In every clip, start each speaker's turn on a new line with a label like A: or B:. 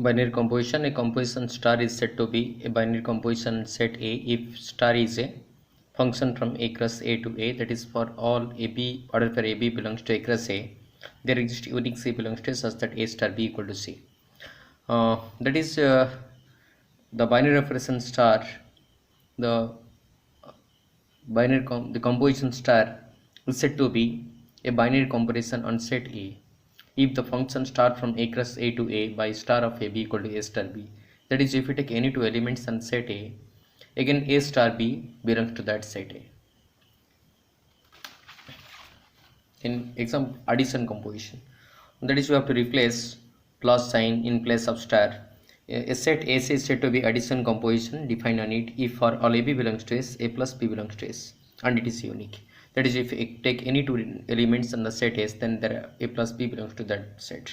A: Binary composition. A composition star is said to be a binary composition set A if star is a function from A cross A to A, that is for all AB order pair AB belongs to A cross A, there exists unique C belongs to A such that A star B equal to C. That is the binary operation star, the the composition star is said to be a binary comparison on set A if the function star from A cross A to A by star of A B equal to A star B. That is, if you take any two elements on set A, again A star B belongs to that set A. In example, addition composition, that is, you have to replace plus sign in place of star. A set AC is said to be addition composition defined on it if for all AB belongs to S, A plus B belongs to S, and it is unique. That is, if you take any two elements in the set S, then there A plus B belongs to that set.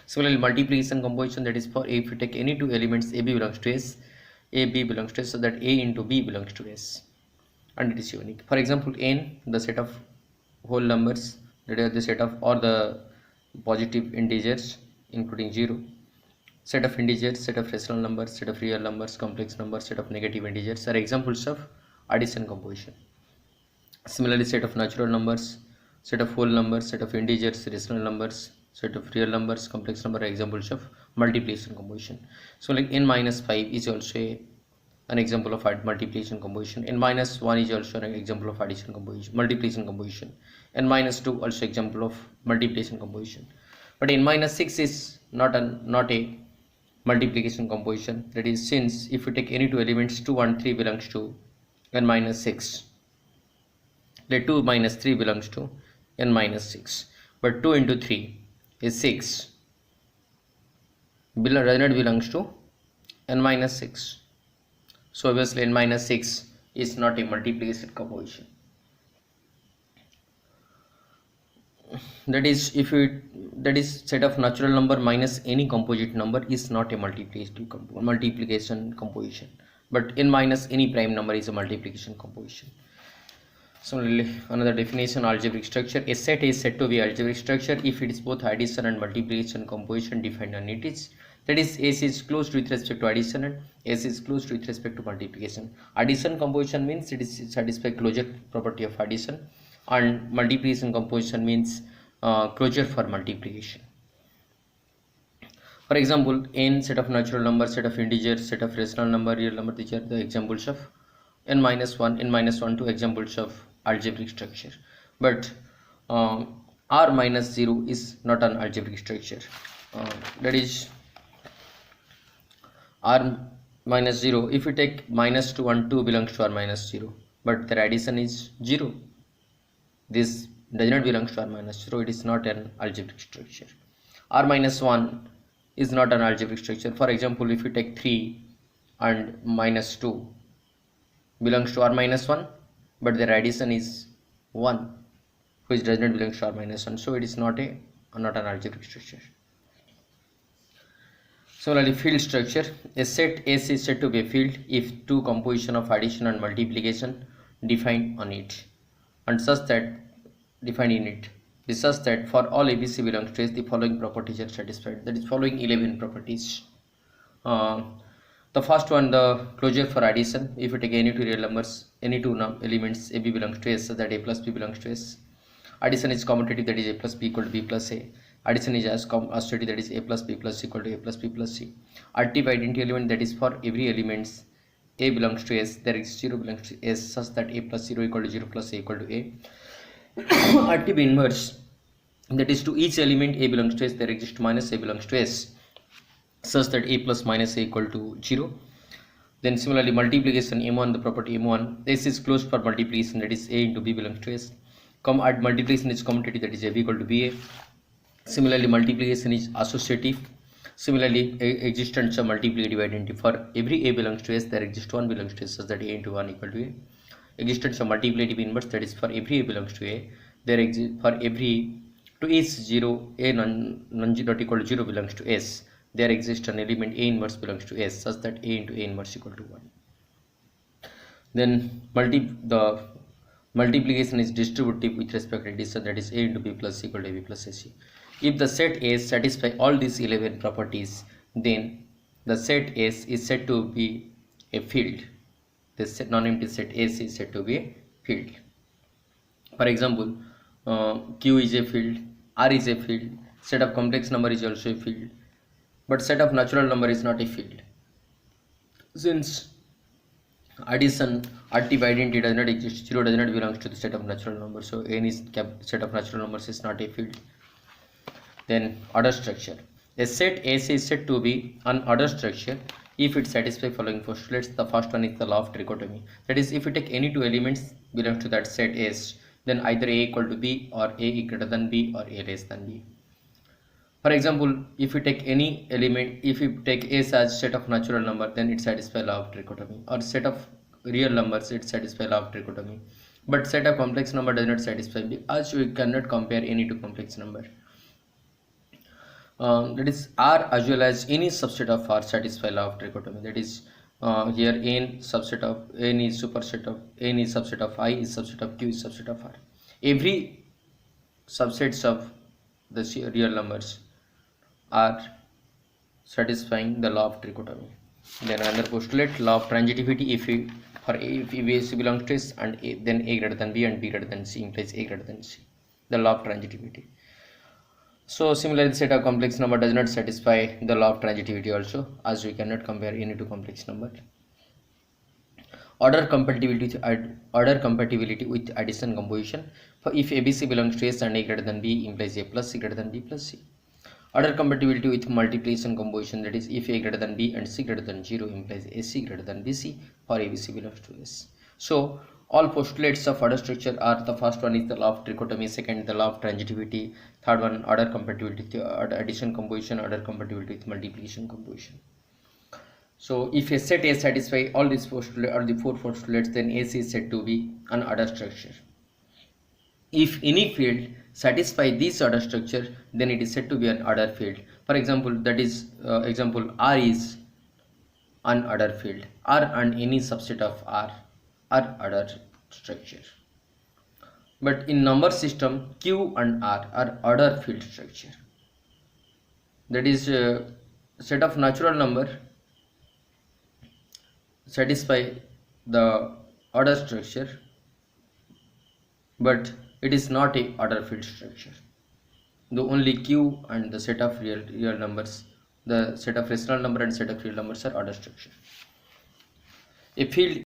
A: Similarly, multiplication composition, that is for if you take any two elements, AB belongs to S, AB belongs to S, so that A into B belongs to S, and it is unique. For example, n, the set of whole numbers, that is the set of all the positive integers including 0, set of integers, set of rational numbers, set of real numbers, complex numbers, set of negative integers are examples of addition composition. Similarly, set of natural numbers, set of whole numbers, set of integers, rational numbers, set of real numbers, complex number are examples of multiplication composition. So like n minus 5 is also an example of multiplication composition. N minus 1 is also an example of addition composition, multiplication composition. N minus 2 also example of multiplication composition. But n minus 6 is not a multiplication composition. That is, since if you take any two elements, 2 and 3 belongs to n minus 6. Let 2 minus 3 belongs to n minus 6. But 2 into 3 is 6. Does not belongs to n minus 6. So obviously n minus 6 is not a multiplication composition. That is, that is set of natural number minus any composite number is not a multiplication composition, but n minus any prime number is a multiplication composition. Similarly, another definition, algebraic structure. A set is said to be algebraic structure if it is both addition and multiplication composition defined on it is. That is, S is closed with respect to addition and S is closed with respect to multiplication. Addition composition means it is satisfy closure property of addition, and multiplication composition means closure for multiplication. For example, n, set of natural numbers, set of integers, set of rational number, real number, these are the examples of n minus 1, n minus 1, 2 examples of algebraic structure. But r minus 0 is not an algebraic structure. That is, r minus 0, if you take minus 2 and 2 belongs to r minus 0, but their addition is 0, this does not belong to r minus 0, it is not an algebraic structure. R minus 1 is not an algebraic structure. For example, if you take 3 and minus 2 belongs to r minus 1, but their addition is 1, which does not belong to r minus 1, so it is not an algebraic structure. Similarly, field structure. A set S is said to be a field if two composition of addition and multiplication defined on it, and such that defined in it is such that for all ABC belongs to S, the following properties are satisfied. That is, following 11 properties. The first one, the closure for addition. If you take any two real numbers, any two elements, AB belongs to S, so that A plus B belongs to S. Addition is commutative, that is A plus B equal to B plus A. Addition is associative, that is A plus B plus C equal to A plus B plus C. Additive identity element, that is for every elements A belongs to S, there is 0 belongs to S, such that A plus 0 equal to 0 plus A equal to A. Additive inverse, that is to each element A belongs to S, there exists minus A belongs to S, such that A plus minus A equal to 0. Then similarly, multiplication M1, the property M1, S is closed for multiplication, that is A into B belongs to S. Multiplication is commutative, that is AB equal to BA. Similarly, multiplication is associative. Similarly, existence of multiplicative identity, for every A belongs to S, there exists 1 belongs to S, such that A into 1 equal to A. Existence of multiplicative inverse, that is for every A belongs to A, there exists for every to each 0 A non-zero not equal to 0 belongs to S, there exists an element A inverse belongs to S, such that A into A inverse equal to 1. Then the multiplication is distributive with respect to addition, that is A into B plus C equal to AB plus AC. If the set A satisfy all these 11 properties, then the set S is said to be a field. This non-empty set S is said to be a field. For example, Q is a field, R is a field, set of complex number is also a field, but set of natural number is not a field. Since addition additive identity does not exist, 0 does not belong to the set of natural numbers, so any set of natural numbers is not a field. Then order structure. A set S is said to be an order structure if it satisfies following postulates. The first one is the law of trichotomy. That is, if we take any two elements belongs to that set S, then either A equal to B or A greater than B or A less than B. For example, if we take any element, if we take S as set of natural number, then it satisfies law of trichotomy, or set of real numbers, it satisfies law of trichotomy. But set of complex number does not satisfy, as we cannot compare any two complex number. That is, R as well as any subset of R satisfy law of trichotomy. That is, here n subset of n is superset of n is subset of I is subset of Q is subset of R. Every subsets of the real numbers are satisfying the law of trichotomy. Then another postulate, law of transitivity. If A belongs to S and then A greater than B and B greater than C implies A greater than C. The law of transitivity. So similarly, set of complex number does not satisfy the law of transitivity also, as we cannot compare any two complex number. Order compatibility with addition composition. For if ABC belongs to S and A greater than B implies A plus C greater than B plus C. Order compatibility with multiplication composition. That is, if A greater than B and C greater than 0 implies AC greater than BC for ABC belongs to S. So all postulates of order structure are: the first one is the law of trichotomy, second the law of transitivity, third one order compatibility with addition composition, order compatibility with multiplication composition. So if a set A satisfy all these postulates or the four postulates, then AC is said to be an order structure. If any field satisfy this order structure, then it is said to be an order field. For example, that is example, R is an order field. R and any subset of R are order structure. But in number system, Q and R are order field structure. That is, set of natural number satisfy the order structure, but it is not a order field structure. The only Q and the set of real numbers, the set of rational number and set of real numbers are order structure. A field